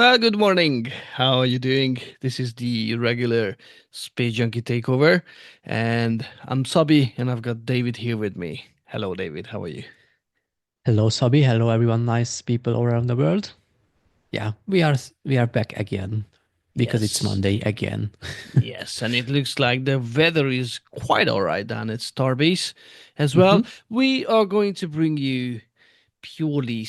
Well, good morning. How are you doing? This is the regular Space Junkie Takeover, and I'm Sabi, and I've got David here with me. Hello, David. How are you? Hello, Sabi. Hello, everyone. Nice people all around the world. Yeah, we are back again because it's Yes, Monday again. yes, and it looks like the weather is quite all right down at Starbase as well. hmm We are going to bring you purely,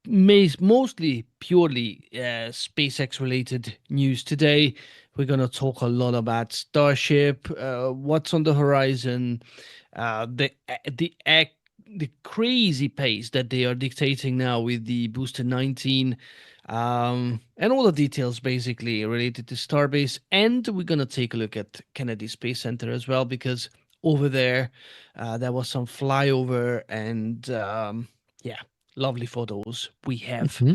mostly purely SpaceX related news today. We're going to talk a lot about Starship, what's on the horizon, the crazy pace that they are dictating now with the Booster 19, and all the details basically related to Starbase. And we're gonna take a look at Kennedy Space Center as well because over there, there was some flyover and yeah, lovely photos we have hmm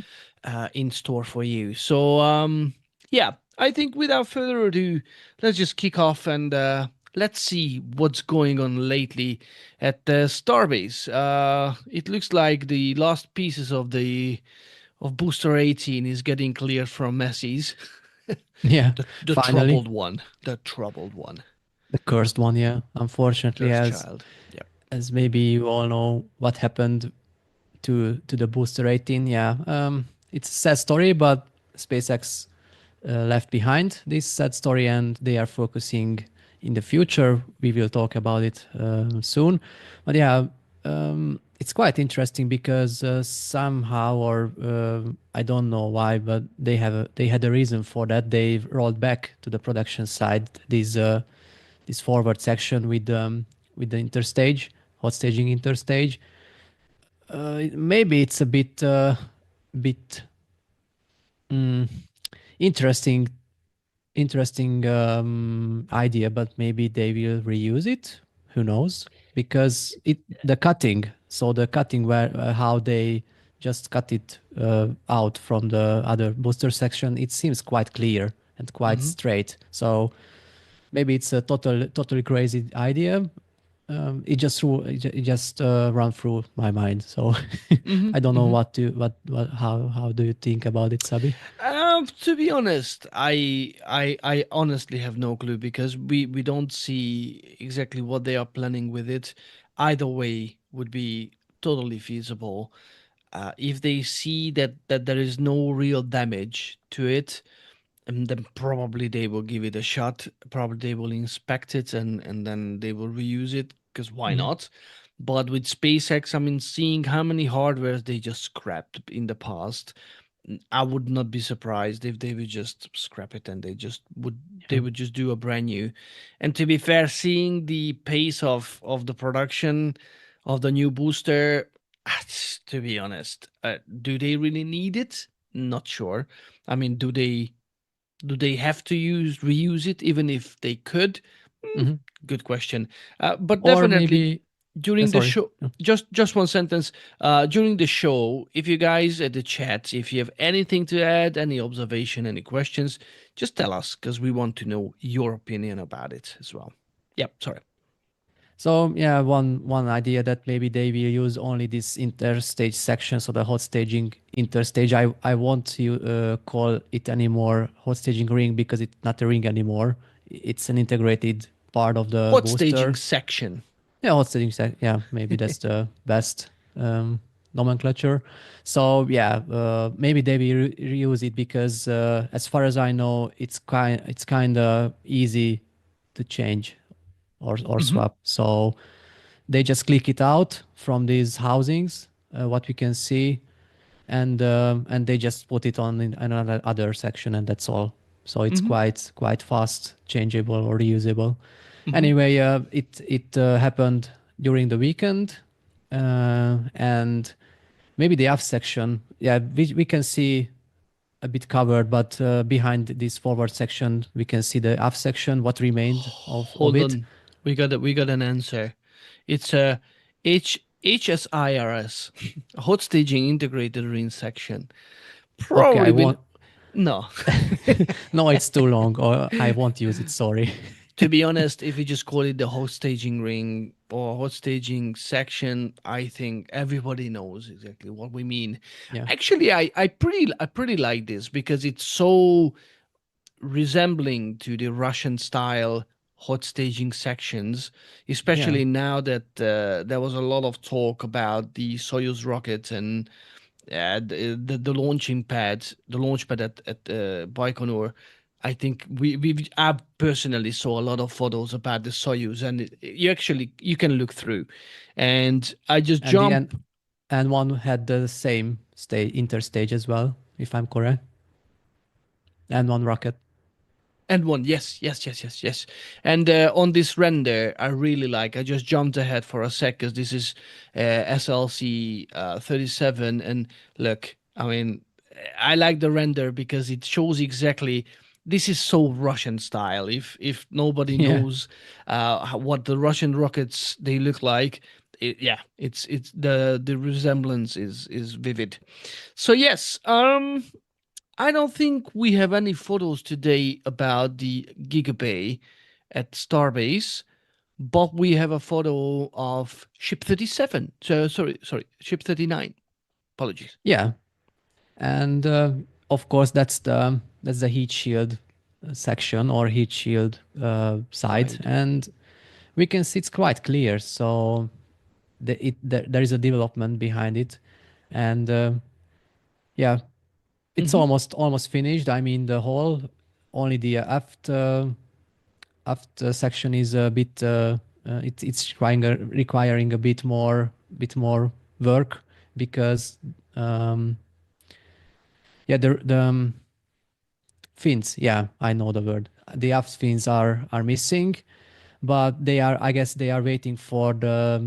in store for you. So yeah, I think without further ado, let's just kick off and let's see what's going on lately at Starbase. It looks like the last pieces of Booster 18 is getting cleared from Messi's. Yeah, The finally, troubled one. The troubled one. the cursed one. Yeah, unfortunately, Cursed as child. Yep. as maybe you all know what happened to the booster 18. Yeah, it's a sad story, but SpaceX left behind this sad story, and they are focusing in the future. We will talk about it soon, but yeah, it's quite interesting because somehow, or I don't know why, but they had a reason for that. They rolled back to the production side this forward section with the interstage, hot staging interstage. Maybe it's a bit mm, interesting idea, but maybe they will reuse it. Who knows? Because the cutting, so the cutting where how they just cut it out from the other booster section, it seems quite clear and quite Mm-hmm. straight. So maybe it's a totally crazy idea. It just ran through my mind. So Mm-hmm. I don't know Mm-hmm. what how do you think about it, Sabi? To be honest, I honestly have no clue because we don't see exactly what they are planning with it. Either way would be totally feasible. If they see that there is no real damage to it, and then probably they will give it a shot. Probably they will inspect it and then they will reuse it because why Mhm. not? But with SpaceX, I mean, seeing how many hardwares they just scrapped in the past, I would not be surprised if they would just scrap it and they Yeah. would just do a brand new. And to be fair, seeing the pace of the production of the new booster, to be honest, do they really need it? Not sure. I mean, do they have to reuse it even if they could? Hmm, Mhm. good question. But Or definitely maybe, during the sorry. show, No. just one sentence. During the show, if you guys at the chat, if you have anything to add, any observation, any questions, just tell us because we want to know your opinion about it as well. Yep, sorry. So yeah, one idea that maybe they will use only this interstage section, so the hot staging interstage. I won't call it anymore hot staging ring because it's not a ring anymore. It's an integrated part of the Hot staging booster. section. Yeah, hot staging yeah, maybe that's the best nomenclature. So yeah, maybe they will reuse it because as far as I know, it's kind of easy to change or Hmm. swap. So they just click it out from these housings, what we can see, and they just put it on in another other section, and that's all. So it's Hmm. quite fast, changeable or reusable. Hmm. Anyway, it happened during the weekend, and maybe the aft section. Yeah, we can see a bit covered, but behind this forward section, we can see the aft section, what remained of Hold it. on, we got an answer. It's a HSIRS, hot staging integrated ring section. Okay, I Probably been won't. no. No, it's too long, or I won't use it. Sorry. To be honest, if you just call it the hot staging ring or hot staging section, I think everybody knows exactly what we mean. Yeah, Actually, I pretty like this because it's so resembling to the Russian style hot staging sections, yeah, especially now that there was a lot of talk about the Soyuz rocket and the launching pad, the launch pad at Baikonur. I think I personally saw a lot of photos about the Soyuz, and you can look through, and I just and the end, jump. and one had the same interstage as well, if I'm correct, and one rocket. And one, yes, yes, yes, yes, yes. And on this render, I really like. I just jumped ahead for a sec because this is SLC 37. And look, I mean, I like the render because it shows exactly. This is so Russian style. If nobody Yeah. knows what the Russian rockets they look like, yeah, it's the resemblance is vivid. So yes, I don't think we have any photos today about the Gigabay at Starbase, but we have a photo of Ship 37. So sorry, Ship 39. Apologies. Yeah, and of course that's the heat shield section or heat shield side, Right. and we can see it's quite clear. So there is a development behind it, and yeah, it's Mm-hmm. almost finished. I mean, the whole only the aft section is a bit it's requiring a bit more work because um, yeah the fins, yeah, I know the word. The aft fins are missing, but they are, I guess they are waiting for the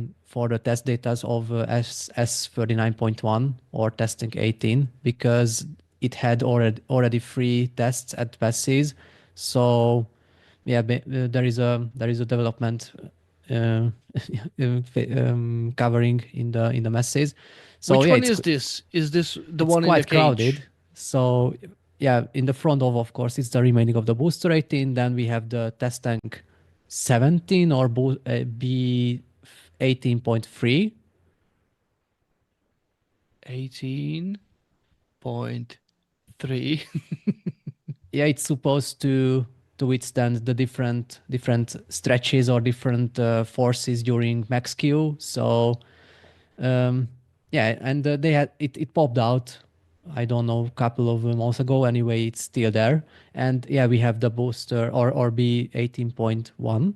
test data of S39.1 or testing 18 because it had already 3 tests at passes. So yeah, there is a development uh, covering in the messages. So Which yeah, one it's is this? Is this the it's one in the quite cage? crowded. So yeah, in the front of course, it's the remaining of the booster 18. Then we have the test tank 17 or B 18.3. 18.3. Yeah, it's supposed to withstand the different stretches or different forces during max Q. So um, yeah, and they had it popped out. I don't know, a couple of months ago. Anyway, it's still there. And yeah, we have the booster or B 18.1.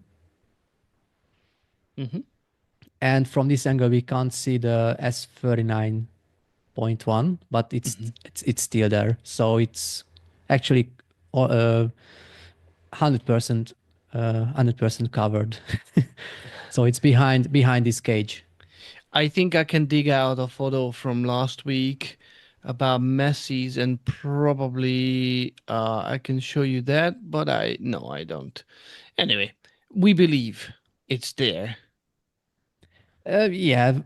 Mm-hmm. And from this angle, we can't see the S39.1, but it's Mm-hmm. it's it's still there. So it's actually 100% 100% covered. So it's behind this cage. I think I can dig out a photo from last week about Messi's and probably I can show you that, but I no, I don't. Anyway, we believe it's there. Yeah,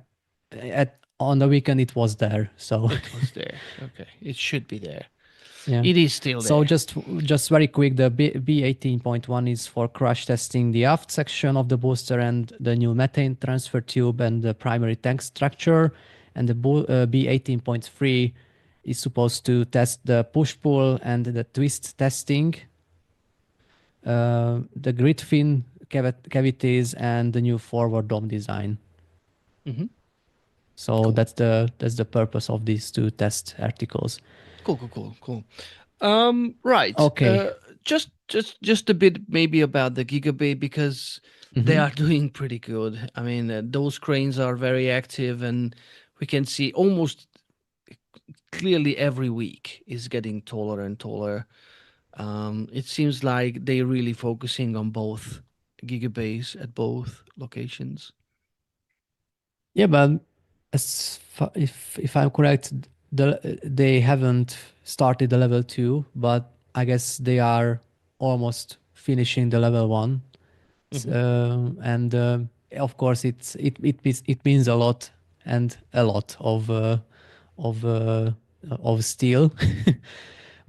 at on the weekend it was there. So It was there. Okay, it should be there. yeah. It is still So there. just very quick, the B18.1 is for crash testing the aft section of the booster and the new methane transfer tube and the primary tank structure. And the B18.3 is supposed to test the push pull and the twist testing, the grid fin cavities, and the new forward dome design. Hmm. So Cool. that's the purpose of these 2 test articles. Cool, cool, cool, cool. Right. Okay. Just a bit maybe about the Gigabay because they Hmm. are doing pretty good. I mean, those cranes are very active, and we can see almost clearly every week is getting taller and taller. It seems like they're really focusing on both gigabays at both locations. Yeah, but if I'm correct, they haven't started the level 2, but I guess they are almost finishing the level 1. Hmm. And of course, it means a lot and a lot of of steel.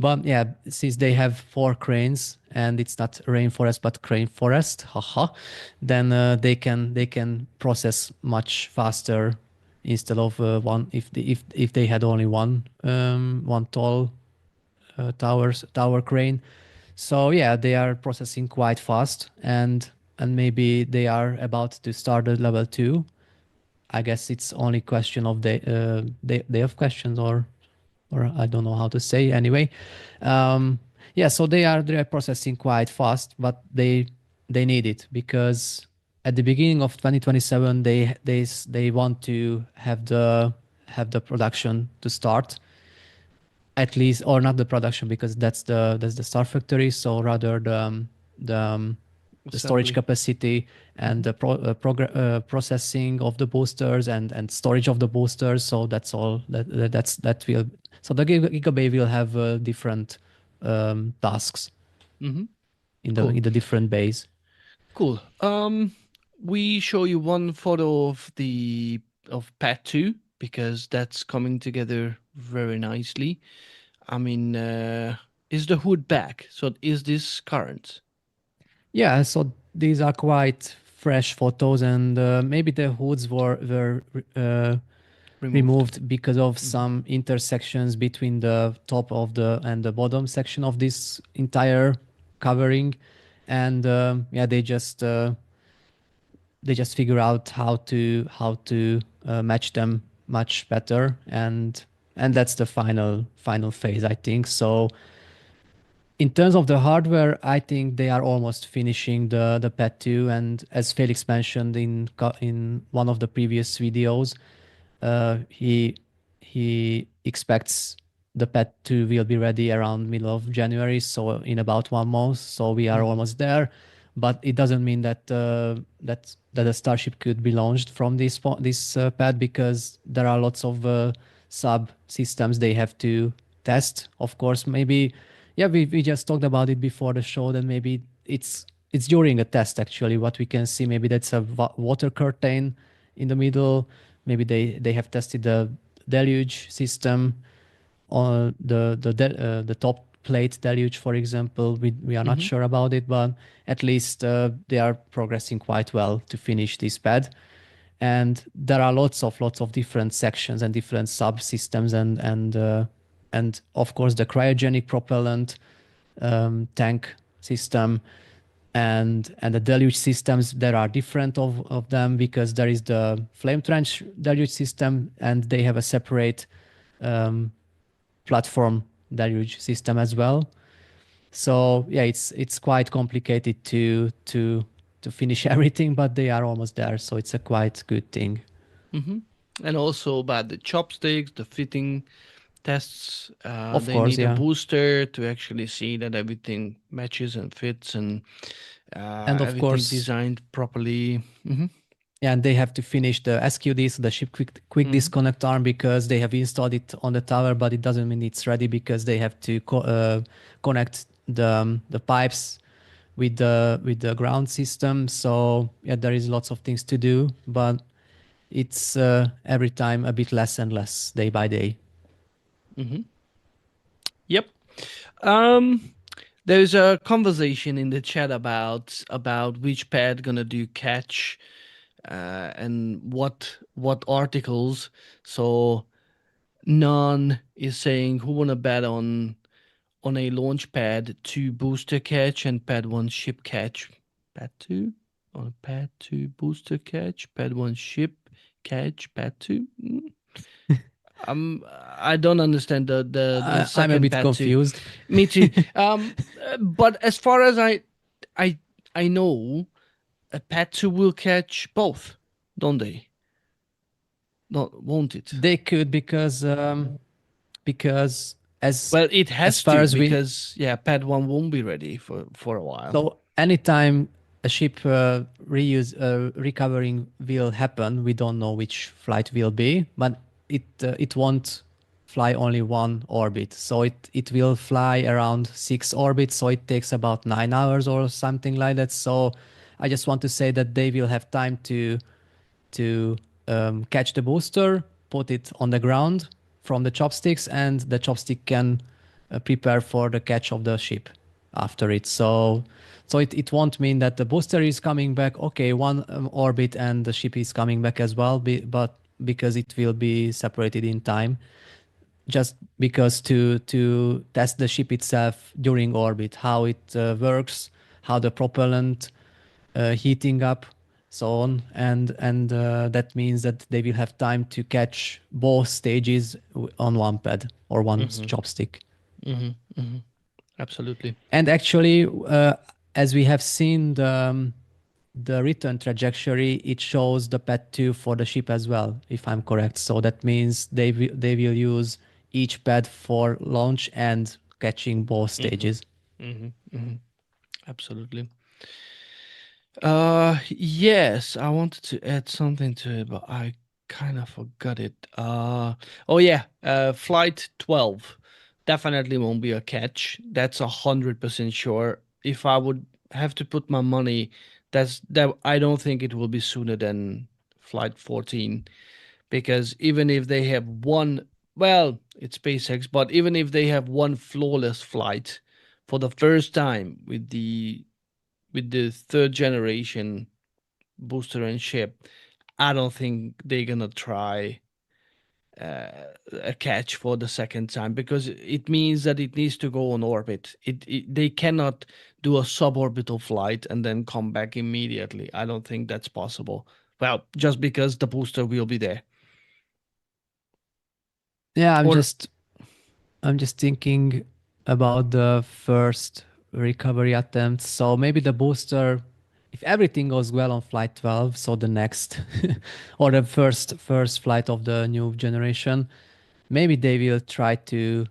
But yeah, since they have 4 cranes and it's not rainforest but crane forest, haha, then they can process much faster instead of one if they had only one tall tower crane. So yeah, they are processing quite fast, and maybe they are about to start the level 2. I guess it's only question of they have questions, or I don't know how to say anyway. Um, yeah, so they are processing quite fast, but they need it because at the beginning of 2027 they want to have the production to start, at least, or not the production because that's the Star Factory. So rather the um, the storage Assembly. capacity and Hmm. the processing of the boosters and storage of the boosters. So that's all that will. So the Gigabay will have different tasks Hmm. in the Cool. different bays. Cool. We show you one photo of the of Pad 2 because that's coming together very nicely. I mean, is the hood back? So is this current? Yeah, so these are quite fresh photos, and maybe the hoods were Removed. removed because of Hmm. some intersections between the top of the and the bottom section of this entire covering, and yeah, they just figure out how to match them much better, and that's the final phase, I think. So in terms of the hardware, I think they are almost finishing the Pad 2, and as Felix mentioned in one of the previous videos, he expects the Pad 2 will be ready around middle of January, so in about 1 month. So we are Hmm. almost there, but it doesn't mean that a Starship could be launched from this pad, because there are lots of sub systems they have to test. Of course, maybe, yeah, we just talked about it before the show. That maybe it's during a test actually. What we can see, maybe that's a water curtain in the middle. Maybe they have tested the deluge system on the top plate deluge, for example. We are not Hmm. sure about it, but at least they are progressing quite well to finish this pad. And there are lots of different sections and different subsystems, and of course the cryogenic propellant tank system, and the deluge systems. There are different of them, because there is the flame trench deluge system, and they have a separate um, platform deluge system as well. So yeah, it's quite complicated to finish everything, but they are almost there, so it's a quite good thing. Hmm. And also about the chopsticks, the fitting tests. Of They course, need a yeah. booster to actually see that everything matches and fits and And of everything course, designed properly. Hmm. yeah, and they have to finish the SQD, so the ship quick Hmm. disconnect arm, because they have installed it on the tower, but it doesn't mean it's ready, because they have to connect the pipes with the ground system. So yeah, there is lots of things to do, but it's every time a bit less and less day by day. Hmm. Yep. Um, there's a conversation in the chat about which pad gonna do catch, and what articles. So none is saying who wanna bet on a launch pad 2 booster catch and pad 1 ship catch. Pad 2 on pad 2 booster catch, pad 1 ship catch, pad 2. I don't understand the I'm a second bit pad 2. confused. Me too. But as far as I I know, a pad 2 will catch both, don't they? Not won't it? They could, because Well, it as has far to as we because yeah, pad 1 won't be ready for a while. so anytime a ship recovering will happen, we don't know which flight will be, but it won't fly only one orbit. So it will fly around 6 orbits. So it takes about 9 hours or something like that. So I just want to say that they will have time to catch the booster, put it on the ground from the chopsticks, and the chopstick can prepare for the catch of the ship after it. So it won't mean that the booster is coming back, okay, one orbit and the ship is coming back as well, but because it will be separated in time, just because to test the ship itself during orbit, how it works, how the propellant heating up, so on, and that means that they will have time to catch both stages on one pad or one Mm-hmm. chopstick. Mm-hmm. Mm-hmm. Absolutely. And actually, as we have seen the return trajectory, it shows the pad 2 for the ship as well, if I'm correct. So that means they will use each pad for launch and catching both Mm-hmm. stages. Mm-hmm. Mm-hmm. Absolutely. Yes, I wanted to add something to it, but I kind of forgot it. Oh yeah, Flight 12 definitely won't be a catch. That's 100% sure. If I would have to put my money, that I don't think it will be sooner than Flight 14, because even if they have one, well, it's SpaceX, but even if they have one flawless flight for the first time with the third generation booster and ship, I don't think they're gonna try a catch for the second time, because it means that it needs to go on orbit. They cannot do a suborbital flight and then come back immediately. I don't think that's possible. Well, just because the booster will be there. Yeah, Or I'm just thinking about the first recovery attempt. So maybe the booster, if everything goes well on flight 12, so the next or the first flight of the new generation, maybe they will try to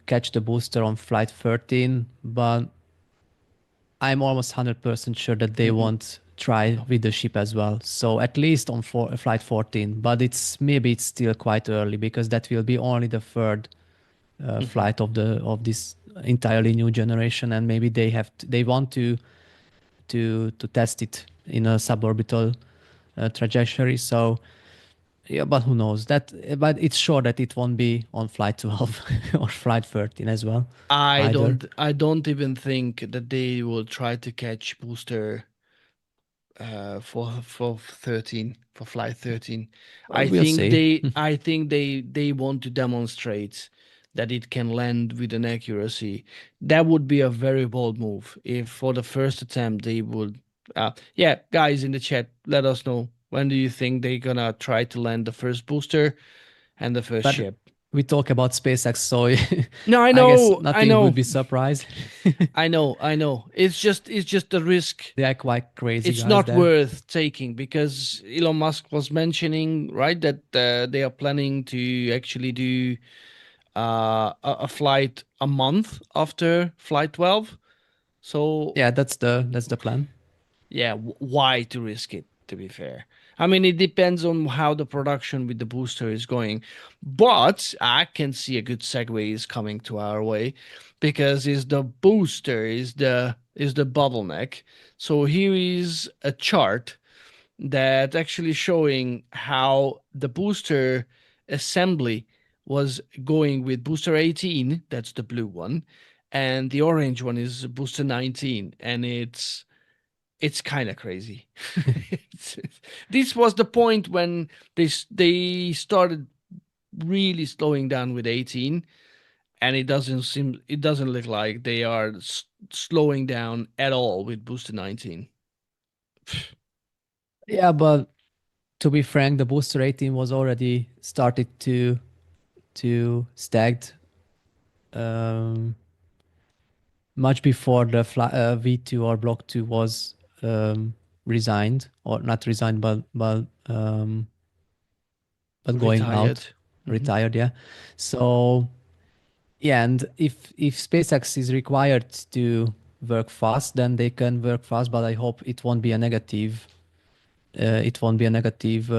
catch the booster on flight 13, but I'm almost 100% sure that they mm-mm, won't try no. with the ship as well. So at least on flight 14, but it's still quite early because that will be only the third Mm-hmm. flight of this entirely new generation, and maybe they want to test it in a suborbital trajectory. So yeah, but who knows that? But it's sure that it won't be on flight 12 or flight 13 as well, either. I don't even think that they will try to catch booster for 13, for flight 13. We'll see. I think they want to demonstrate that it can land with an accuracy. That would be a very bold move if for the first attempt they would yeah, guys in the chat, let us know, when do you think they're gonna try to land the first booster and the first But ship. we talk about SpaceX, so No, I guess I nothing would know, be surprised. I know. It's just the risk. They are quite crazy It's guys not there. worth taking, because Elon Musk was mentioning, right, that they are planning to actually do a flight a month after flight 12. So Yeah, that's the plan. yeah, why to risk it, to be fair? I mean, it depends on how the production with the booster is going. But I can see a good segue is coming to our way, because is the booster is the bottleneck. So here is a chart that actually showing how the booster assembly was going with booster 18, that's the blue one, and the orange one is booster 19, and it's kind of crazy. This was the point when they started really slowing down with 18, and it doesn't look like they are slowing down at all with booster 19. Yeah, but to be frank, the booster 18 was already started to stagnate um, much before the V2 or Block 2 was resigned, or not resigned, but going out, Retired. Hmm. retired. Yeah. So yeah, and if SpaceX is required to work fast, then they can work fast. But I hope it won't be a negative. It won't be a negative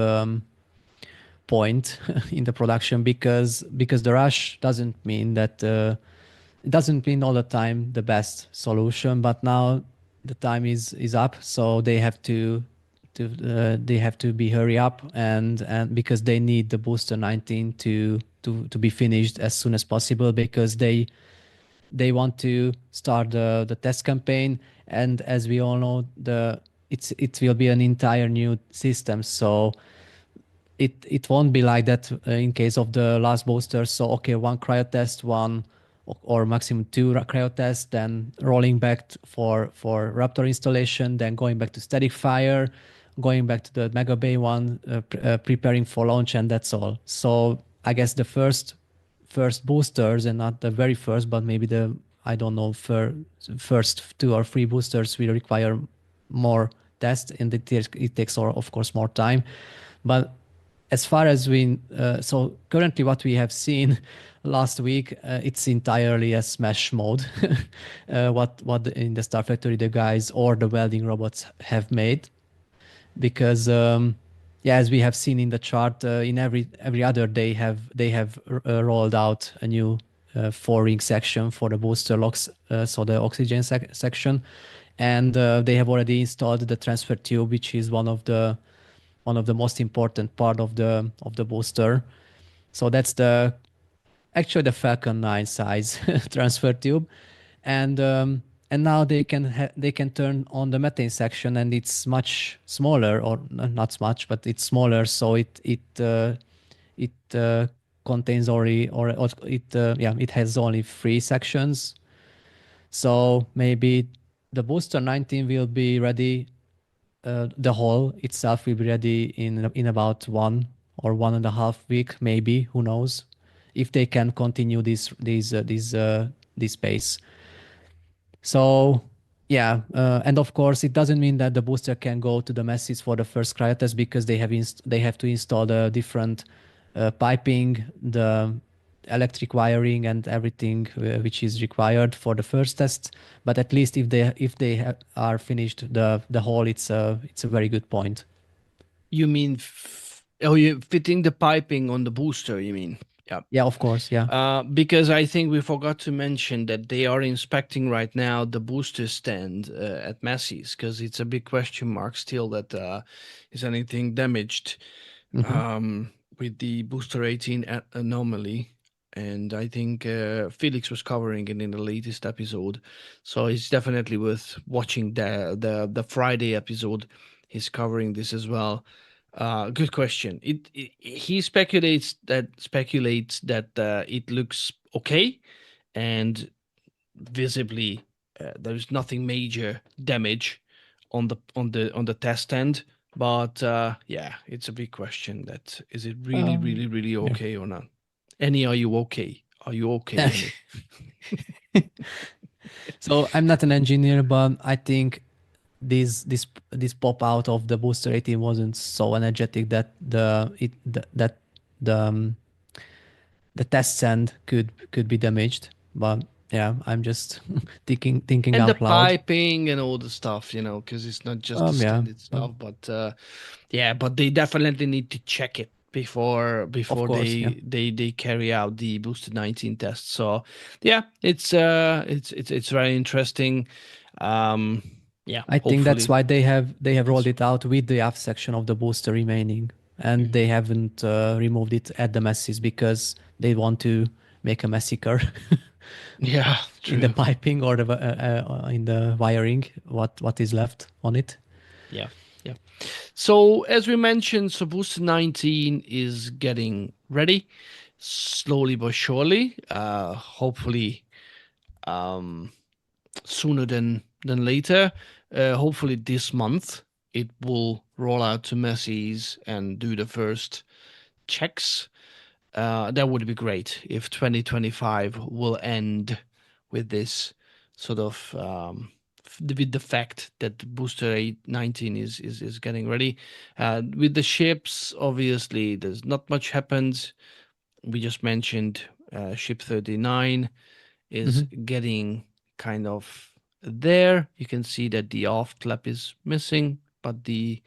point in the production, because the rush doesn't mean that it doesn't mean all the time the best solution. But now the time is up, so they have to be hurry up, and because they need the booster 19 to be finished as soon as possible, because they want to start the test campaign, and as we all know, it will be an entire new system. So it won't be like that in case of the last booster. So okay, one cryo test, one or maximum two cryo tests, then rolling back for Raptor installation, then going back to static fire, going back to the Mega Bay one, preparing for launch, and that's all. So I guess the first boosters, and not the very first, but maybe the, I don't know, first two or three boosters will require more tests, and it takes of course more time. But as far as so currently what we have seen last week, it's entirely a smash mode. What in the Star Factory the guys or the welding robots have made, because yeah, as we have seen in the chart, in every other they have rolled out a new 4-ring section for the booster locks, so the oxygen section, and they have already installed the transfer tube, which is one of the most important part of the booster. So that's actually the Falcon 9 size transfer tube, and now they can turn on the methane section, and it's much smaller, or not much, but it's smaller. So it contains only, or it yeah, it has only 3 sections. So maybe the booster 19 will be ready, the hull itself will be ready in about 1.5 week, maybe, who knows, if they can continue this pace. So yeah, and of course it doesn't mean that the booster can go to the masses for the first cryo test, because they have to install the different piping, the electric wiring, and everything which is required for the first test. But at least if are finished the whole, it's a very good point. You mean, oh, you're fitting the piping on the booster, you mean? Yeah. Yeah, of course. Yeah. Because I think we forgot to mention that they are inspecting right now the booster stand at Massey's, because it's a big question mark still that is anything damaged with the booster 18 anomaly. And I think Felix was covering it in the latest episode, so it's definitely worth watching the Friday episode. He's covering this as well. Good question. He speculates that it looks okay, and visibly there's nothing major damage on the test end. But yeah, it's a big question. That is it really, really, really Yeah. okay or not? Annie, are you okay? Are you okay, Annie? So I'm not an engineer, but I think this pop out of the booster 18 wasn't so energetic that the the test send could be damaged. But yeah, I'm just thinking And the out loud. piping and all the stuff, because it's not just the Yeah, standard stuff. But yeah, but they definitely need to check it before of course. Yeah, they carry out the boosted 19 test. So yeah, it's very interesting. Um, yeah, I think that's hopefully. why they have rolled it out with the aft section of the booster remaining, and they haven't removed it at the masses, because they want to make a massacre Yeah, in the true. piping, or in the wiring, what is left on it. Yeah, yeah. So as we mentioned, so Booster 19 is getting ready, slowly but surely. Hopefully, um, sooner than later. Hopefully this month it will roll out to Macy's and do the first checks. That would be great if 2025 will end with this sort of with the fact that Booster 19 is getting ready. With the ships, obviously, there's not much happened. We just mentioned ship 39 is Mhm. getting kind of there. You can see that the aft flap is missing, but the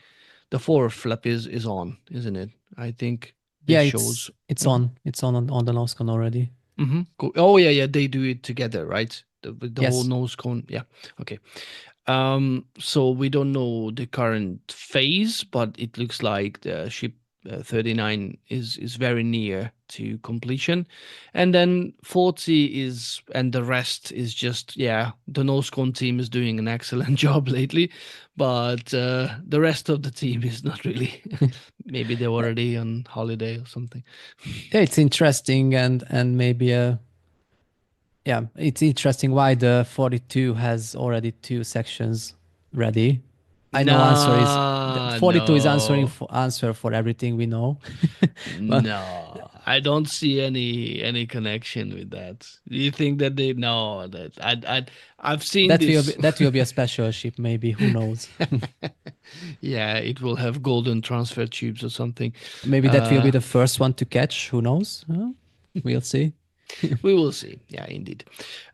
forward flap is on, isn't it? I think this Yeah, shows. it's Mhm. on. It's on the nose cone already. Cool. Oh yeah, yeah, they do it together, right? With the whole Yes. nose cone. Yeah. Okay. So we don't know the current phase, but it looks like the ship 39 is very near to completion. And then 40 is, and the rest is just, yeah, the Noscon team is doing an excellent job lately, but the rest of the team is not really. Maybe they're already on holiday or something. Yeah, it's interesting, and maybe yeah, it's interesting why the 42 has already 2 sections ready. I know answer is Nah, 42 is answering no. for answer for everything we know. But No, I don't see any connection with that. Do you think that they no that I've seen this. that will be a special ship, maybe, who knows. Yeah, it will have golden transfer tubes or something. Maybe that will be Uh, the first one to catch, who knows. We'll see. we will see. Yeah, indeed.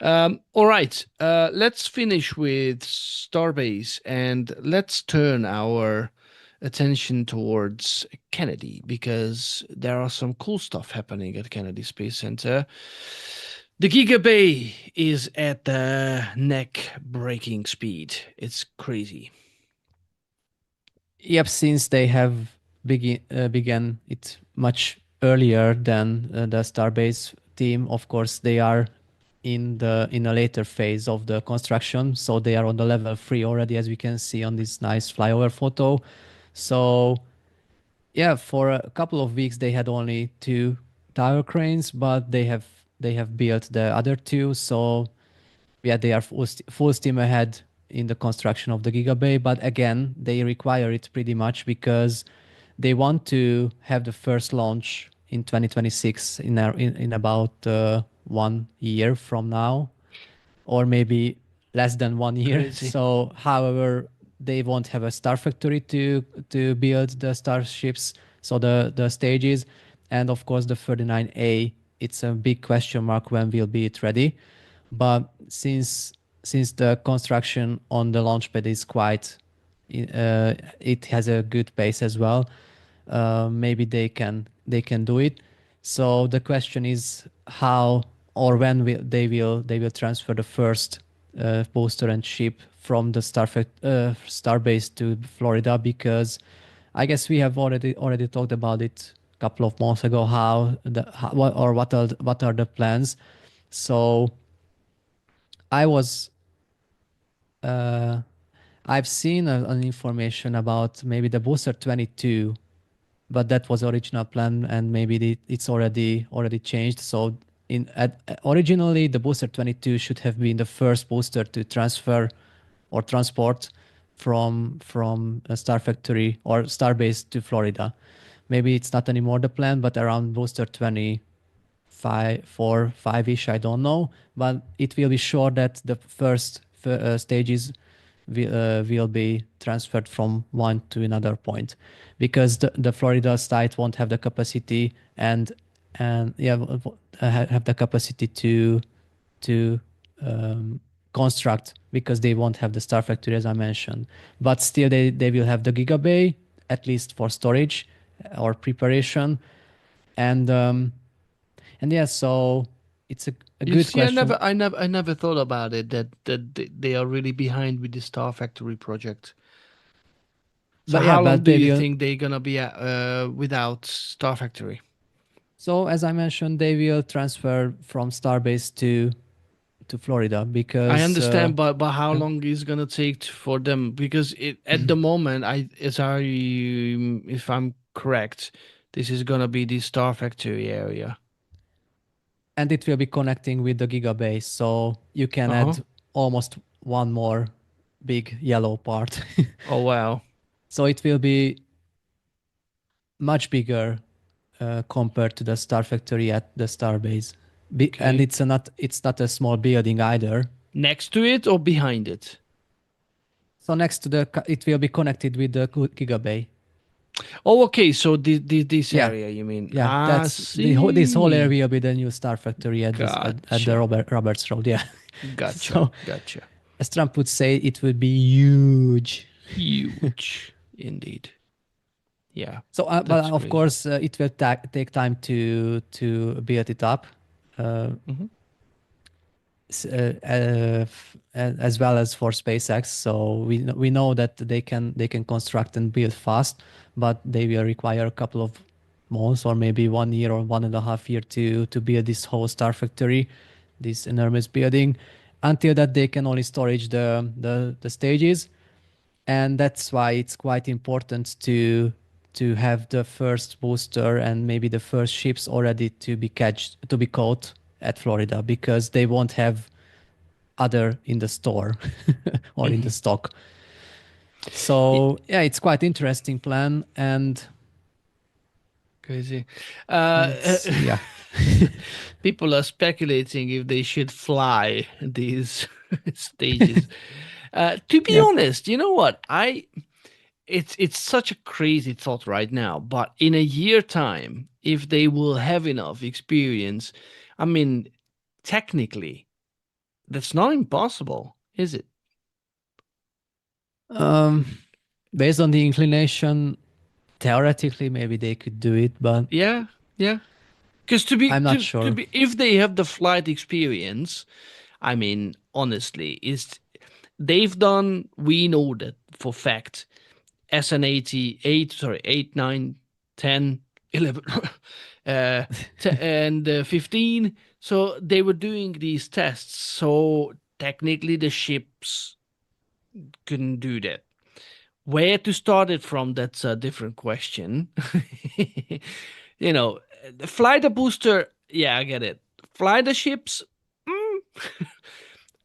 All right. Let's finish with Starbase and let's turn our attention towards Kennedy because there are some cool stuff happening at Kennedy Space Center. The Giga Bay is at the neck breaking speed. It's crazy. Yep, since they have began it much earlier than the Starbase team, of course they are in a later phase of the construction, so they are on the level 3 already, as we can see on this nice flyover photo. So yeah, for a couple of weeks they had only 2 tower cranes, but they have built the other 2. So yeah, they are full steam ahead in the construction of the Gigabay. But again, they require it pretty much because they want to have the first launch in 2026, in about 1 year from now, or maybe less than 1 year. Crazy. So, however, they won't have a star factory to build the starships, so the stages, and of course the 39A. It's a big question mark when will be it ready, but since the construction on the launch pad is quite, it has a good pace as well. Maybe they can do it. So the question is how or when they will transfer the first booster and ship from the Starbase to Florida, because I guess we have already talked about it a couple of months ago, what are the plans. So I was uh, I've seen an information about maybe the booster 22, but that was original plan, and maybe it's already changed. So originally the booster 22 should have been the first booster to transfer or transport from a Star Factory or Starbase to Florida. Maybe it's not anymore the plan, but around booster 25, 4, 5-ish, I don't know. But it will be sure that the first stages will be transferred from one to another point, because the Florida site won't have the capacity and yeah, have the capacity to construct, because they won't have the Star Factory, as I mentioned. But still, they will have the Gigabay, at least for storage or preparation. And yeah, so it's a You good see, question. I never thought about it they are really behind with the Star Factory project. So But yeah, how long but do they you will. think they're gonna be without Star Factory? So as I mentioned, they will transfer from Starbase to Florida, I because understand, but how yeah. long is gonna take for them? Because at the moment, if I'm correct, this is gonna be the Star Factory area. And it will be connecting with the Gigabase, so you can Uh huh. add almost one more big yellow part. Oh wow. So it will be much bigger compared to the Star Factory at the Starbase. And Okay. it's not a small building either. Next to it or behind it? So next to it will be connected with the Gigabay. Oh, okay. So this Yeah, area, you mean? yeah. I That's this whole see. area will be the new Star Factory at the Gotcha. Roberts Road. Yeah. Gotcha. So Gotcha. as Trump would say, it would be huge. Huge, indeed. Yeah, So, but that's of crazy. course, it will take time to build it up, uh, Hmm. as well as for SpaceX. So we know that they can construct and build fast, but they will require a couple of months or maybe 1 year or 1.5 years to build this whole star factory, this enormous building. Until that, they can only storage the stages, and that's why it's quite important to have the first booster and maybe the first ships already to be caught at Florida, because they won't have other in the store or in the Hmm. stock. So yeah, it's quite interesting plan, Crazy. and Uh, it's yeah. people are speculating if they should fly these stages. To be Yeah. honest, you know what? It's such a crazy thought right now, but in a year time, if they will have enough experience, I mean, technically, that's not impossible, is it? Um, Based on the inclination, theoretically maybe they could do it, but Yeah, yeah. Because I'm not sure. if they have the flight experience, I mean, honestly, is they've done. We know that for fact. SN88, sorry, 8, 9, 10, 11, uh, and 15. So they were doing these tests. So technically, the ships couldn't do that. Where to start it from, that's a different question. you know, fly the booster, yeah, I get it. Fly the ships, mm,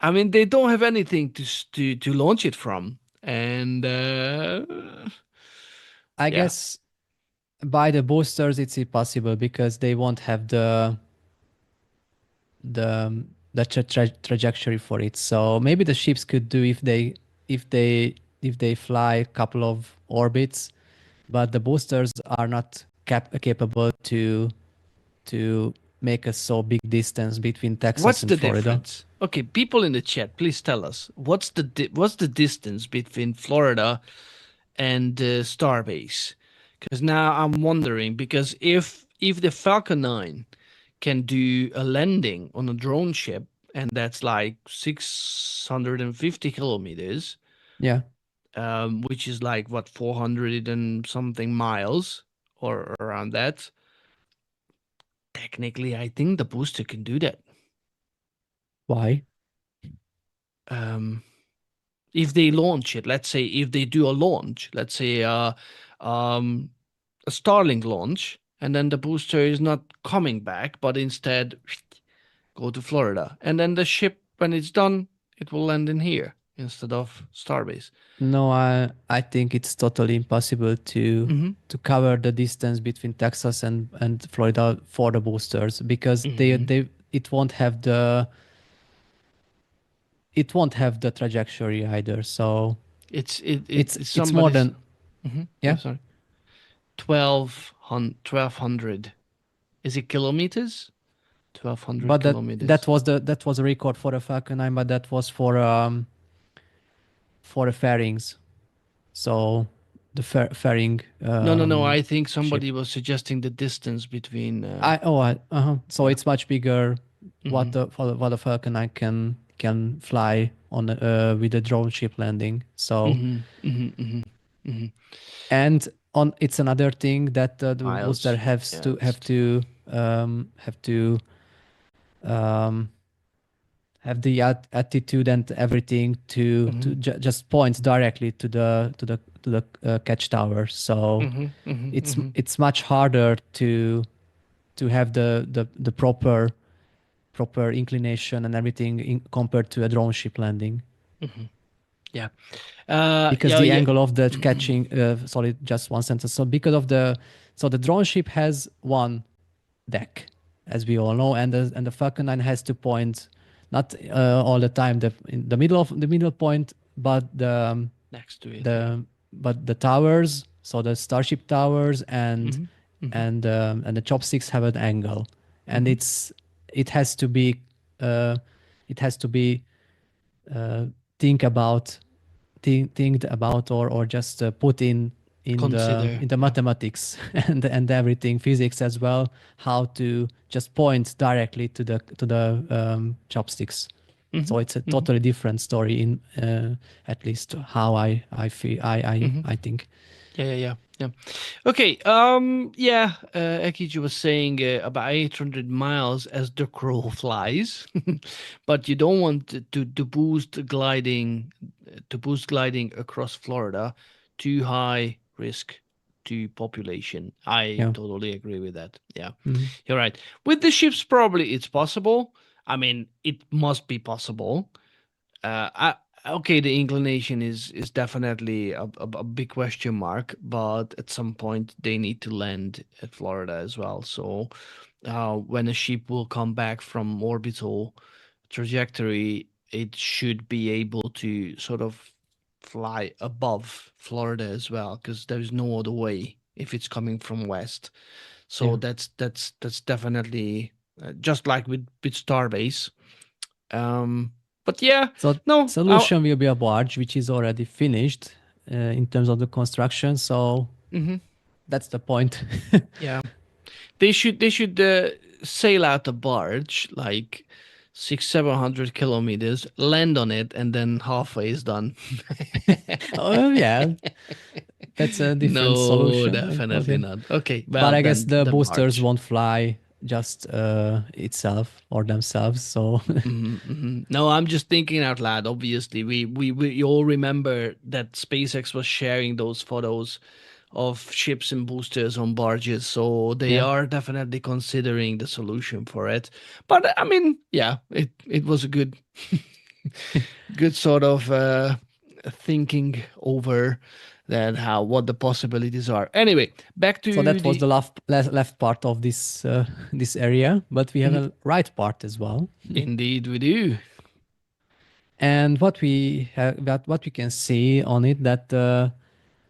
I mean, they don't have anything to launch it from. And I yeah. guess by the boosters it's impossible because they won't have the trajectory for it. So maybe the ships could do if they if they fly a couple of orbits, but the boosters are not capable to make a so big distance between Texas What's and the Florida. difference? Okay, people in the chat, please tell us what's the distance between Florida and Starbase? Because now I'm wondering because if the Falcon 9 can do a landing on a drone ship and that's like 650 kilometers, Yeah. which is like what 400 and something miles or around that. Technically, I think the booster can do that. Why? Um, if they launch it, let's say if they do a launch, let's say um, a Starlink launch, and then the booster is not coming back, but instead go to Florida, and then the ship, when it's done, it will land in here instead of Starbase. No, I think it's totally impossible Mm-hmm. to cover the distance between Texas and Florida for the boosters, because Mm-hmm. they it won't have the trajectory either. So It's it's more somebody's. than Mm-hmm. Yeah, yeah. sorry. 1200. Is it kilometers? 1200 But kilometers. that was a record for the Falcon 9, but that was for the fairings. So the fairing No, no, no. I think ship. somebody was suggesting the distance between. So Yeah. it's much bigger. Mm-hmm. What the Falcon 9 can fly on with a drone ship landing. So Mm-hmm. Mm-hmm. Mm-hmm. Mm-hmm. and on it's another thing that the booster Miles. has Yeah. to have to um, have the attitude and everything Mm-hmm. to just point directly to the catch tower. So Mm-hmm. Mm-hmm. Mm-hmm. it's much harder to have the proper inclination and everything compared to a drone ship landing, Mm-hmm. Yeah. because Yeah. the Yeah. angle of the catching sorry, just one sentence. So because of the drone ship has one deck, as we all know, and the Falcon 9 has to point not all the time in the middle point, but Next to it. Yeah. the towers, so the Starship towers Mm-hmm. Mm-hmm. and the chopsticks have an angle, and Mm-hmm. it has to be uh, it has to be uh, think about think about or just put Consider. in the Yeah. mathematics and everything, physics as well, how to just point directly to the chopsticks. Mm-hmm. So it's a Mm-hmm. totally different story in at least how I feel Mm-hmm. I think. Yeah. Okay. Yeah. Ekiji was saying about 800 miles as the crow flies, but you don't want to boost gliding across Florida. Too high risk to population. I Yeah. totally agree with that. Yeah, Mhm. you're right. With the ships, probably it's possible. I mean, it must be possible. Okay, the inclination is definitely a big question mark, but at some point they need to land at Florida as well. So when a ship will come back from orbital trajectory, it should be able to sort of fly above Florida as well, because there is no other way if it's coming from west. So Yeah. that's definitely just like with Starbase. Um, but yeah, So no, solution will be a barge, which is already finished in terms of the construction. So mhm, that's the point. yeah, they should sail out a barge like 600-700 kilometers, land on it, and then halfway is done. Oh yeah, that's a different No, solution. definitely Okay, not. Okay, but well I guess then the the boosters barge. won't fly just itself or themselves. So No, I'm just thinking out loud. Obviously, we all remember that SpaceX was sharing those photos of ships and boosters on barges, so they yeah. are definitely considering the solution for it. But I mean, yeah, it was a good sort of thinking over that how what the possibilities are. Anyway, back So to that was the the left part of this this area, but we have Mhm. a right part as well. Indeed we do. And what we have, what we can see on it, that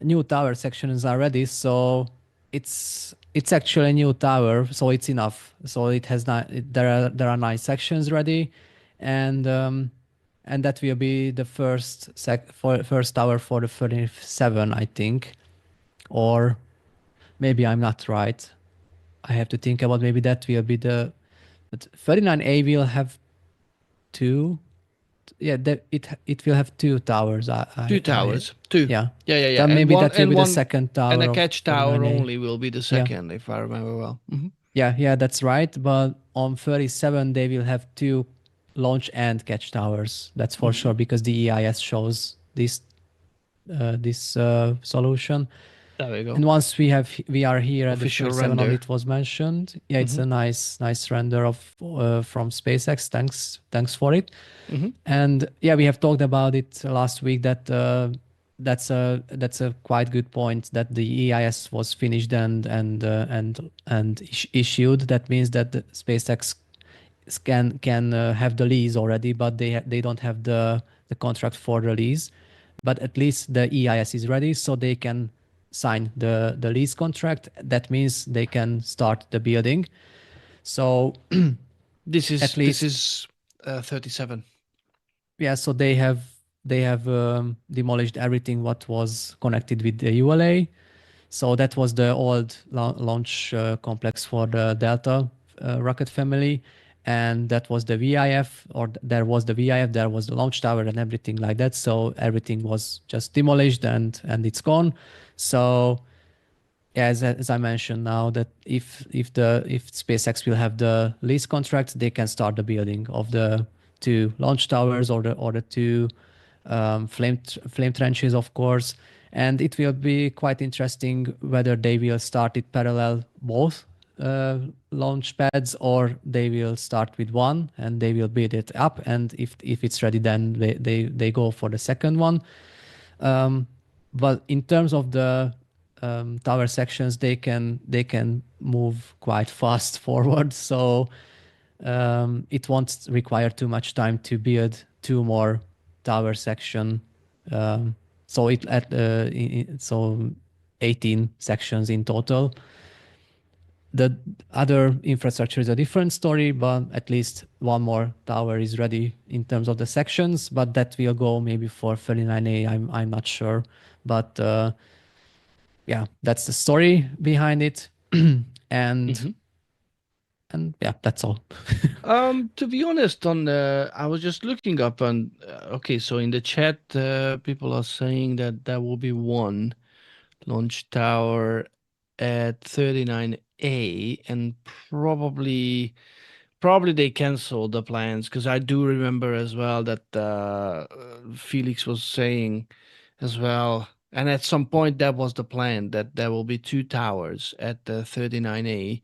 new tower sections are ready. So it's actually a new tower, so it's enough. So it has not. There are 9 sections ready, and um, and that will be the first tower for the 37, I think, or maybe I'm not right. I have to think about, maybe that will be the, but 39A will have two. Yeah, that it will have 2 towers. Two I towers. Two. Yeah. Yeah. Then And maybe one that will and be the one second and a tower of catch tower 39A. only will be the Yeah. second, if I remember well. Yeah, that's right. But on 37 they will have 2 launch and catch towers. That's for sure, because the EIS shows this solution. There we go. And once we are here at the Official 37 only, render. it was mentioned. Yeah, it's Hmm. a nice render of from SpaceX. Thanks for it. Hmm. And yeah, we have talked about it last week, that that's a quite good point, that the EIS was finished and issued. That means that the SpaceX can have the lease already, but they don't have the contract for the lease. But at least the EIS is ready, so they can sign the lease contract. That means they can start the building. So This at is this least, is 37. yeah, so they have demolished everything what was connected with the ULA. So that was the old launch complex for the Delta rocket family, and that was the VIF, or there was the VIF, there was the launch tower and everything like that. So everything was just demolished and it's gone. So yeah, as I mentioned now, that if SpaceX will have the lease contract, they can start the building of the 2 launch towers, or the 2 flame trenches, of course. And it will be quite interesting whether they will start it parallel, both uh, launch pads, or they will start with one and they will build it up. And if it's ready, then they go for the second one. um, but in terms of the tower sections, they can move quite fast forward. So it won't require too much time to build 2 more tower section. Um, so it at so 18 sections in total. The other infrastructure is a different story, but at least 1 more tower is ready in terms of the sections. But that will go maybe for 39A. I'm not sure, but yeah, that's the story behind it. and Hmm. and yeah, that's all. To be honest, on I was just looking up okay, so in the chat, people are saying that there will be one launch tower at 39A, and probably they canceled the plans, because I do remember as well that Felix was saying as well, and at some point that was the plan, that there will be two towers at the 39A.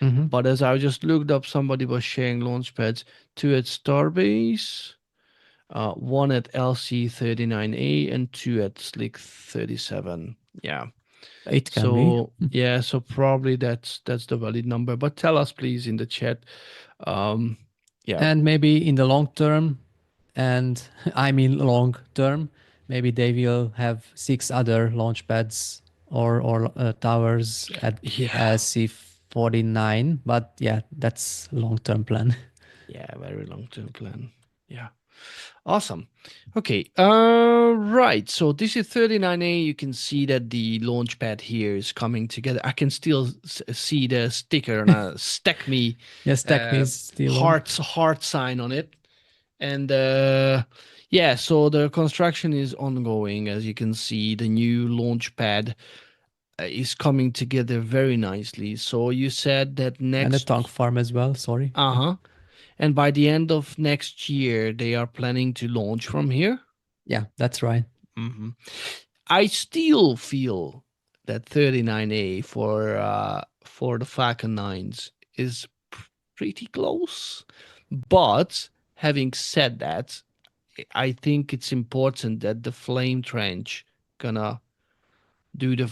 Hmm. But as I just looked up, somebody was sharing launch pads, two at Starbase, one at LC-39A, and two at Slick-37. Yeah. It can be. So yeah, so probably that's the valid number. But tell us please in the chat. Um, yeah, And maybe in the long term, and I mean long term, maybe they will have 6 other launch pads or towers at yeah, SC-49. But yeah, that's long term plan. yeah, very long term plan. Yeah, awesome. Okay, right. So this is 39A. You can see that the launch pad here is coming together. I can still see the sticker and a stack me Yes, Stack uh, is still on. heart sign on it. And yeah, so the construction is ongoing. As you can see, the new launch pad is coming together very nicely. So you said that And the next, tank farm as well. Sorry. Yeah. uh-huh, and by the end of next year, they are planning to launch from here. Yeah, that's right. hmm I still feel that 39A for the Falcon 9s is pretty close. But having said that, I think it's important that the flame trench gonna do the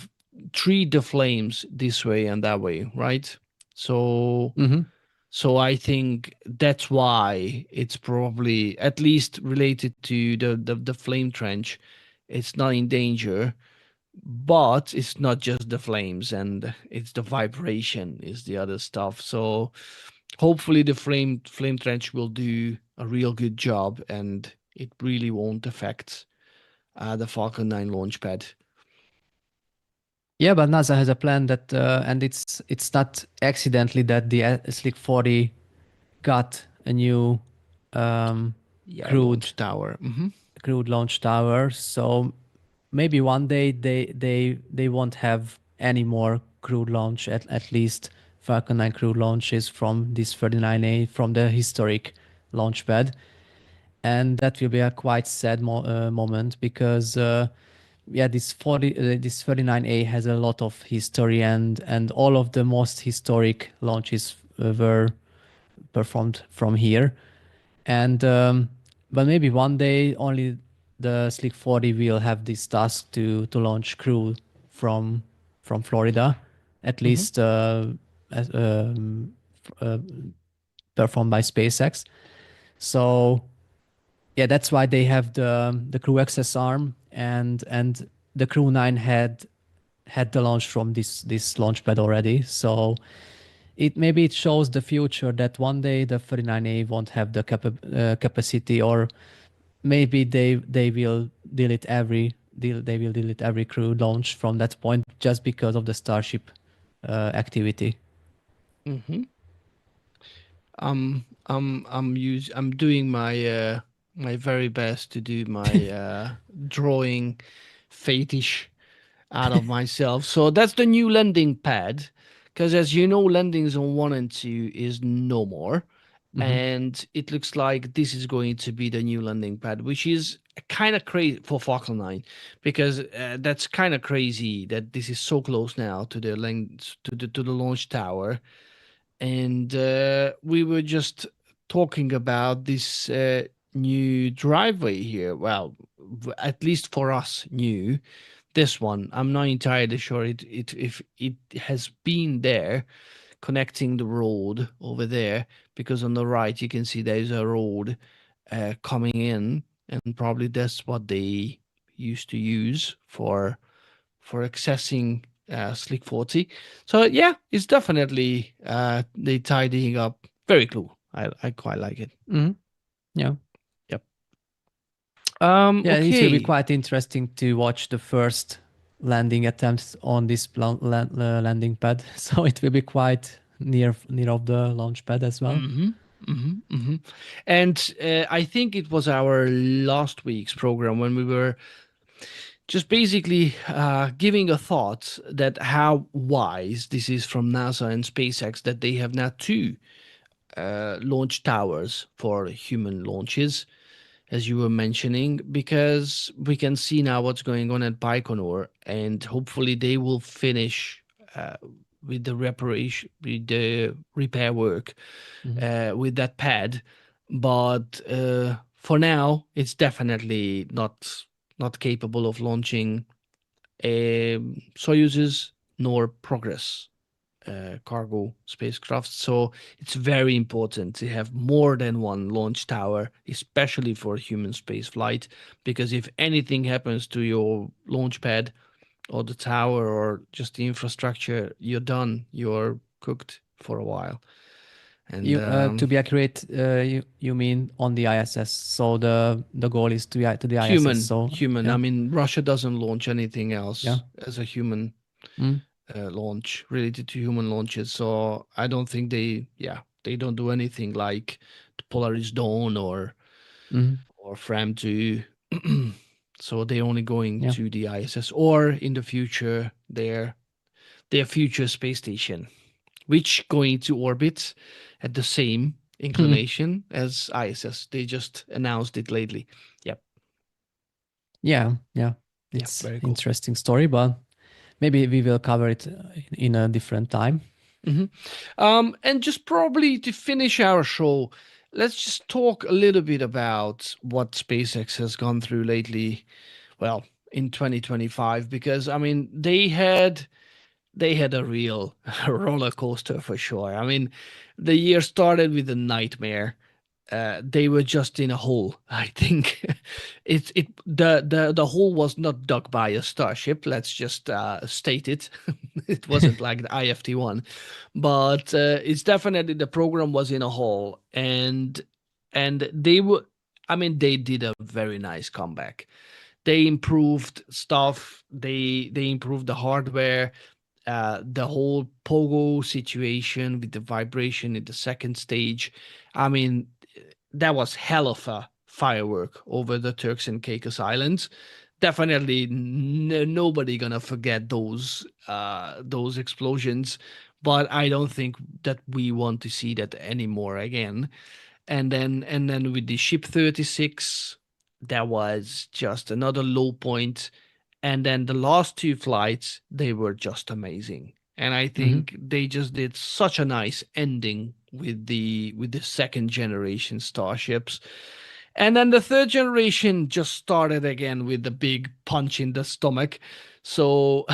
treat the flames this way and that way, right? So Hmm. so I think that's why it's probably at least related to the flame trench. It's not in danger, but it's not just the flames, and it's the vibration is the other stuff. So hopefully the flame trench will do a real good job, and it really won't affect the Falcon 9 launchpad. Yeah, but NASA has a plan that, and it's not accidentally that the Slick 40 got a new um, Yeah, crewed launch tower. crewed launch tower. So maybe one day they won't have any more crewed launch, at least Falcon 9 crewed launches from this 39A from the historic launch pad. And that will be a quite sad moment because yeah, this 39A has a lot of history, and all of the most historic launches were performed from here. And but maybe one day only the Slick 40 will have this task to launch crew from from Florida, at Hmm. least as, uh, performed by SpaceX. So yeah, that's why they have the crew access arm, and the crew 9 had the launch from this launch pad already. So it maybe it shows the future that one day the 39A won't have the capacity, or maybe they will they will delete every crew launch from that point just because of the Starship activity. Hmm. I'm doing my very best to do my drawing fetish out of myself. So that's the new landing pad, because as you know, landings on 1 and 2 is no more. Hmm. And it looks like this is going to be the new landing pad, which is kind of crazy for Falcon 9, because that's kind of crazy that this is so close now to the length to the launch tower. And we were just talking about this new driveway here. Well, at least for us, new. This one, I'm not entirely sure it if it has been there connecting the road over there, because on the right you can see there's a road coming in, and probably that's what they used to use for accessing Slick 40. So yeah, it's definitely they tidying up. Very cool. I quite like it. Hmm. Yeah. Yep. Yeah, it will be Okay. quite interesting to watch the first landing attempts on this landing pad. So it will be quite near of the launch pad as well. Mm-hmm. Mm-hmm. Mm-hmm. And I think it was our last week's program when we were just basically giving a thought that how wise this is from NASA and SpaceX that they have now two launch towers for human launches, as you were mentioning, because we can see now what's going on at Baikonur, and hopefully they will finish uh, with the reparation, with the repair work Mhm. with that pad. But for now, it's definitely not capable of launching Soyuz's nor Progress cargo spacecraft. So it's very important to have more than one launch tower, especially for human space flight, because if anything happens to your launch pad or the tower or just the infrastructure, you're done. You're cooked for a while. And You to be accurate, you mean on the ISS. So the goal is to the ISS. So human. I yeah, mean, Russia doesn't launch anything yeah. else as a human Mm, launch related to human launches. So I don't think they don't do anything like the Polaris Dawn mm, or Fram 2. So they're only going yeah. to the ISS or in the future their future space station, which going to orbit at the same inclination as ISS. They just announced it lately. Yep. Yeah, yeah. Yeah, It's very cool. interesting story, but maybe we will cover it in a different time. hmm and just probably to finish our show, let's just talk a little bit about what SpaceX has gone through lately. Well, in 2025, because I mean they had a real roller coaster for sure. I mean, the year started with a nightmare. They were just in a hole. I think the hole was not dug by a starship. Let's just state it. It wasn't like the IFT one, but it's definitely the program was in a hole, and they were. I mean, they did a very nice comeback. They improved stuff. They improved the hardware, the whole pogo situation with the vibration in the second stage. I mean, that was hell of a firework over the Turks and Caicos Islands. Definitely, nobody gonna forget those explosions. But I don't think that we want to see that anymore again. And then with the ship 36, that was just another low point. And then the last two flights, they were just amazing. And I Hmm. think they just did such a nice ending with the second generation starships. And then the third generation just started again with the big punch in the stomach. So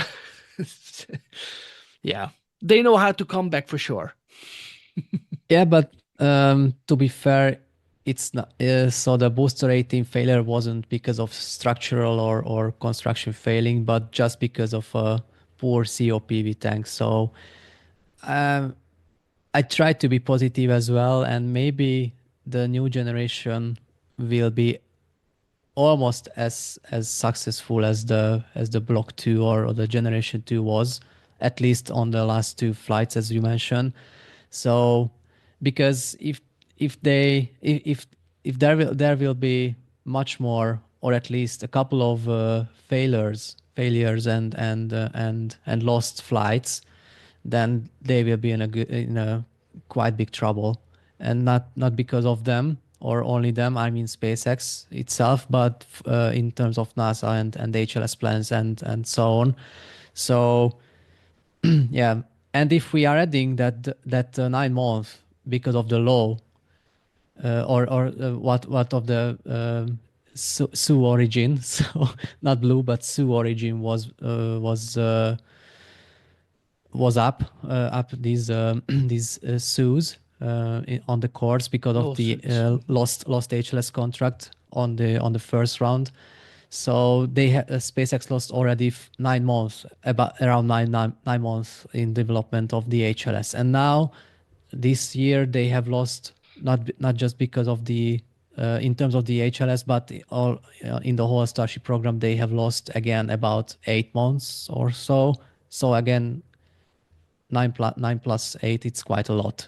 yeah, they know how to come back for sure. Yeah, but to be fair, it's not. So the booster 18 failure wasn't because of structural or construction failing, but just because of a poor COPV tank. So um, I try to be positive as well, and maybe the new generation will be almost as successful as the block 2 or the generation 2 was, at least on the last two flights as you mentioned. So because if there will be much more, or at least a couple of failures and lost flights, then they will be in a quite big trouble, and not because of them or only them. I mean SpaceX itself, but in terms of NASA and HLS plans and so on. So yeah, and if we are adding that 9 months because of the law, or what of the Sioux origin, so not blue but Sioux origin was up these these Sioux on the course because of the Lawsuits. lost HLS contract on the first round. So SpaceX lost already 9 months, about around 9 months in development of the HLS, and now this year they have lost not just because of the in terms of the HLS, but all in the whole Starship program they have lost again about 8 months or so. So again, 9 plus 8, it's quite a lot.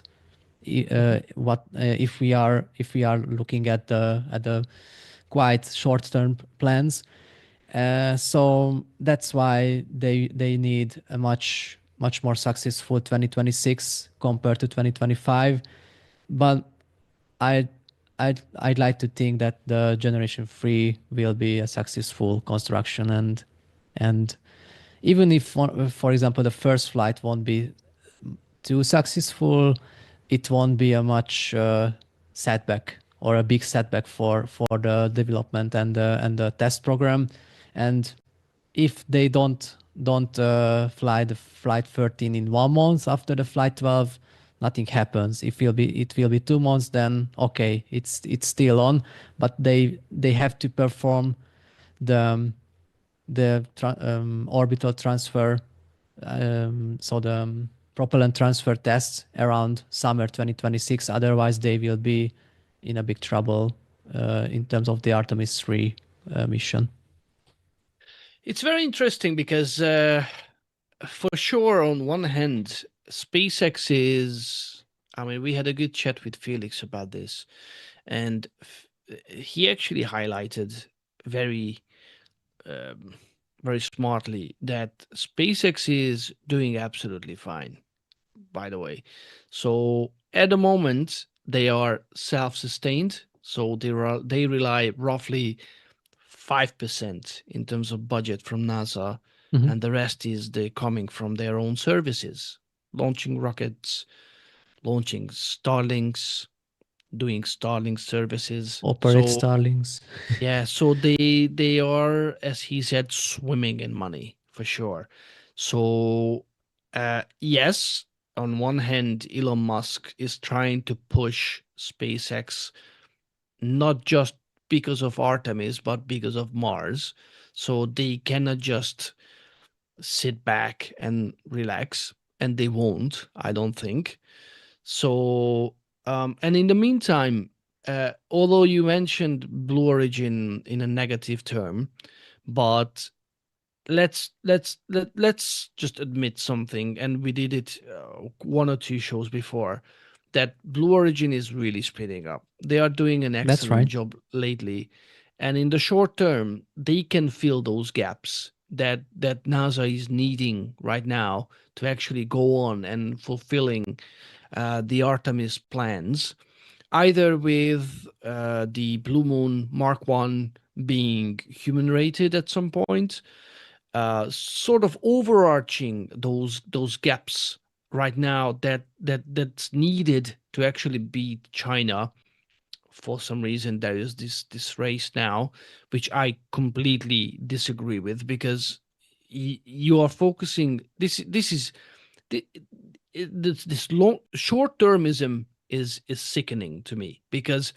Mhm. What if we are looking at the quite short term plans, So that's why they need a much more successful 2026 compared to 2025. But I I'd like to think that the generation 3 will be a successful construction, and even if for example the first flight won't be too successful, it won't be a much setback or a big setback for the development and the test program. And if they don't fly the flight 13 in 1 month after the flight 12, nothing happens. If it will be 2 months, then okay, it's still on, but they have to perform the orbital transfer, so the propellant transfer tests around summer 2026. Otherwise, they will be in a big trouble in terms of the Artemis 3 mission. It's very interesting because, for sure, on one hand, SpaceX is. I mean, we had a good chat with Felix about this, and he actually highlighted very, um, very smartly that SpaceX is doing absolutely fine, by the way. So at the moment, they are self-sustained. So they rely roughly 5% in terms of budget from NASA, Mhm. and the rest is coming from their own services, launching rockets, launching Starlinks, doing Starlink services. Operate So Starlings. yeah, so they are, as he said, swimming in money for sure. So yes, on one hand, Elon Musk is trying to push SpaceX not just because of Artemis, but because of Mars. So they cannot just sit back and relax, and they won't, I don't think. So, and in the meantime, although you mentioned Blue Origin in a negative term, but let's just admit something, and we did it one or two shows before, that Blue Origin is really speeding up. They are doing an That's excellent right. job lately, and in the short term, they can fill those gaps that NASA is needing right now to actually go on and fulfilling the Artemis plans, either with the Blue Moon Mark One being human rated at some point, sort of overarching those gaps right now that's needed to actually beat China. For some reason, there is this race now, which I completely disagree with, because you are focusing. This is this long short termism is sickening to me, because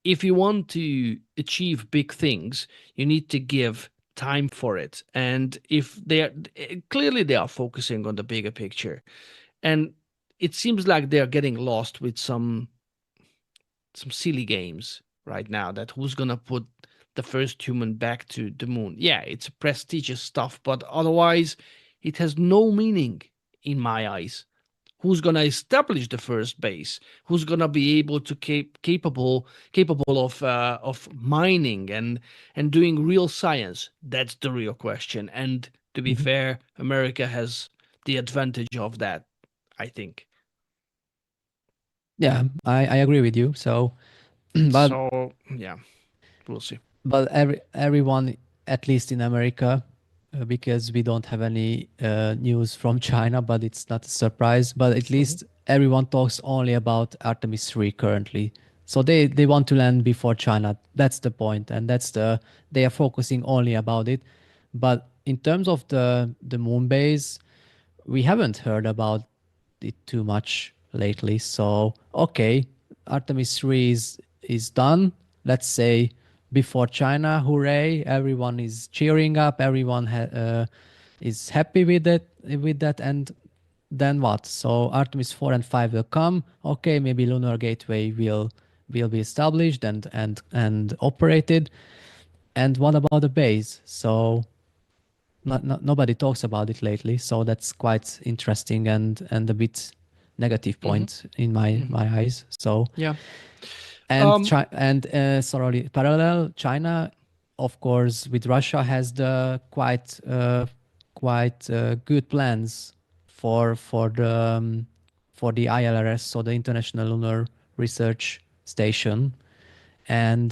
if you want to achieve big things, you need to give time for it. And if they are clearly, they are focusing on the bigger picture, and it seems like they are getting lost with some silly games right now, that who's gonna put the first human back to the moon. Yeah, it's prestigious stuff, but otherwise it has no meaning in my eyes. Who's gonna establish the first base? Who's gonna be able to capable of mining and doing real science? That's the real question. And to be Mhm. fair, America has the advantage of that, I think. Yeah, I agree with you. So, but So yeah, we'll see. everyone, at least in America, because we don't have any news from China, but it's not a surprise. But at Mhm. least everyone talks only about Artemis 3 currently. So they want to land before China. That's the point, and they are focusing only about it. But in terms of the moon base, we haven't heard about it too much lately. So okay, Artemis 3 is done. Let's say before China, hooray! Everyone is cheering up. Everyone is happy with it with that. And then what? So Artemis 4 and 5 will come. Okay, maybe Lunar Gateway will be established and operated. And what about the base? So nobody talks about it lately, so that's quite interesting and a bit negative Mhm. point in my Mhm. my eyes. So Yeah. and Um. sorry, parallel China. of course, with Russia has the quite good plans for the ILRS, so the International Lunar Research Station, and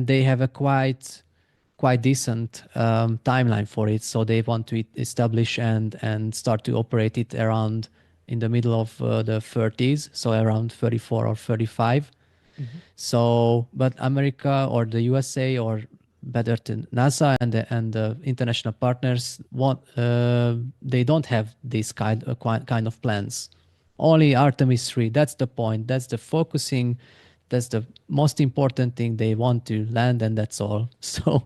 they have a quite decent timeline for it. So they want to establish and start to operate it around in the middle of the 30s, so around 34 or 35. Mhm. So, but America or the USA or better to NASA and the international partners want they don't have this kind of plans. Only Artemis 3. That's the point. That's the focusing. That's the most important thing. They want to land, and that's all. So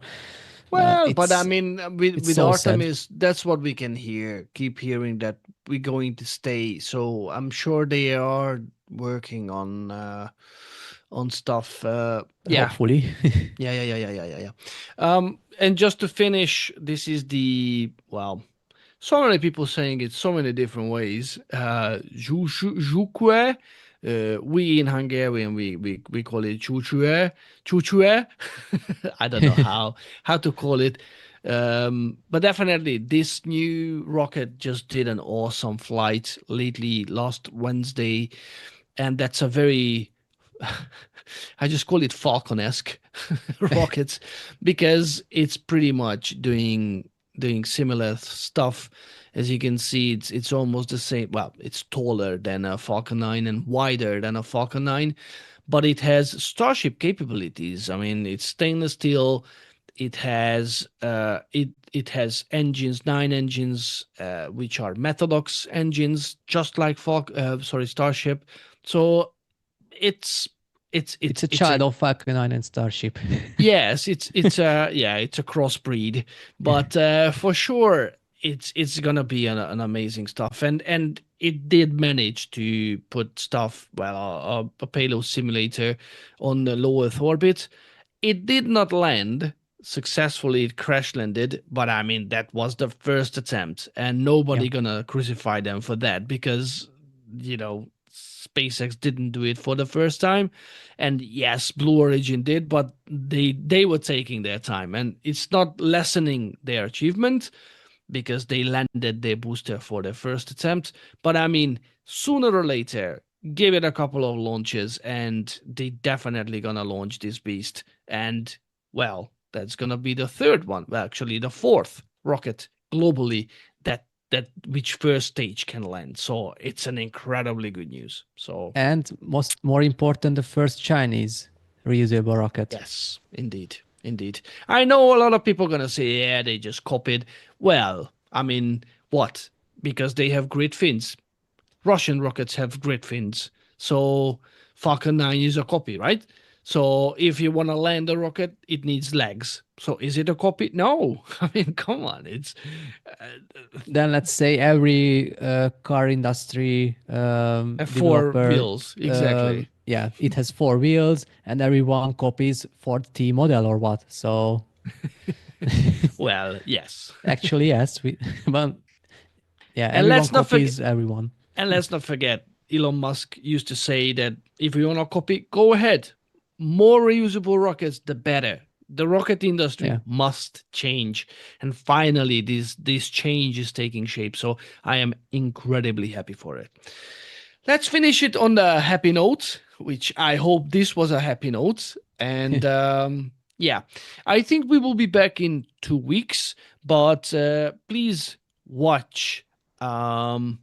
Well, but I it's mean, it's with so sad. Artemis, that's what we can hear. Keep hearing that we're going to stay. So I'm sure they are working on stuff. Yeah, Hopefully. yeah. And just to finish, this is the well. So many people saying it so many different ways. Jukwe. We in Hungarian we call it chuchue. Chuchue. I don't know how to call it. But definitely this new rocket just did an awesome flight lately last Wednesday, and that's a very I just call it Falcon-esque rockets because it's pretty much doing similar stuff. As you can see, it's almost the same. Well, it's taller than a Falcon 9 and wider than a Falcon 9, but it has Starship capabilities. I mean, it's stainless steel. It has engines, 9 engines, which are Methodox engines, just like Starship. So it's it's It's it's a it's child a of Falcon 9 and Starship. yes, it's a yeah, it's a crossbreed, but for sure it's gonna be an amazing stuff, and it did manage to put stuff a payload simulator on the low Earth orbit. It did not land successfully. It crash landed, but I mean that was the first attempt, and Yeah. nobody gonna crucify them for that because SpaceX didn't do it for the first time, and yes, Blue Origin did, but they were taking their time, and it's not lessening their achievement because they landed their booster for their first attempt. But I mean, sooner or later, give it a couple of launches, and they definitely gonna launch this beast. And well, that's gonna be the third one. Well, actually, the fourth rocket globally that which first stage can land. So it's an incredibly good news. So And more important, the first Chinese reusable rocket. yes, indeed. Indeed. I know a lot of people gonna say, yeah, they just copied. Well, I mean, what? Because they have great fins. Russian rockets have great fins. So Falcon 9 is a copy, right? So if you want to land a rocket, it needs legs. So is it a copy? No. I mean, come on. It's Then let's say every car industry four developer, wheels. Exactly. yeah, it has four wheels, and everyone copies Ford T model or what. So Well, yes. actually, yes, but yeah, And everyone let's not forget copies everyone. And let's not forget, Elon Musk used to say that if you want to copy, go ahead. More reusable rockets, the better. The rocket industry Yeah. must change. And finally, this change is taking shape. So I am incredibly happy for it. Let's finish it on the happy note, which I hope this was a happy note. And yeah, I think we will be back in 2 weeks. But please watch. Um,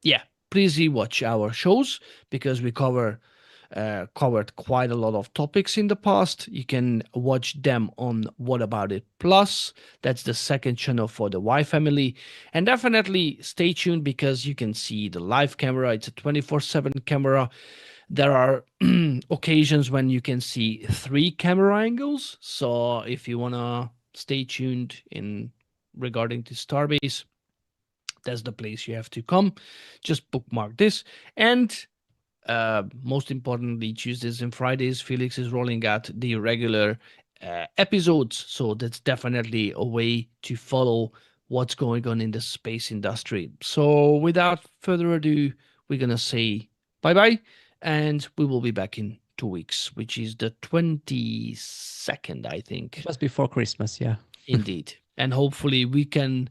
yeah, please rewatch our shows because we covered quite a lot of topics in the past. You can watch them on What About It Plus. That's the second channel for the Y family. And definitely stay tuned because you can see the live camera. It's a 24/7 camera. There are occasions when you can see three camera angles. So if you want to stay tuned in regarding to Starbase, that's the place you have to come. Just bookmark this. And most importantly, Tuesdays and Fridays, Felix is rolling out the regular episodes. So that's definitely a way to follow what's going on in the space industry. So without further ado, we're going to say bye bye, and we will be back in 2 2 weeks, which is the 22nd, I think. Just before Christmas, yeah. Indeed. And hopefully we can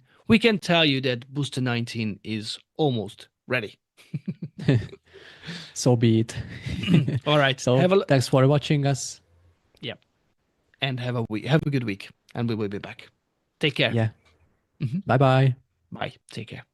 tell you that Booster 19 is almost ready. So be it. All right. So thanks for watching us. Yeah. And have a good week, and we will be back. Take care. Yeah. Bye-bye. Bye. Take care.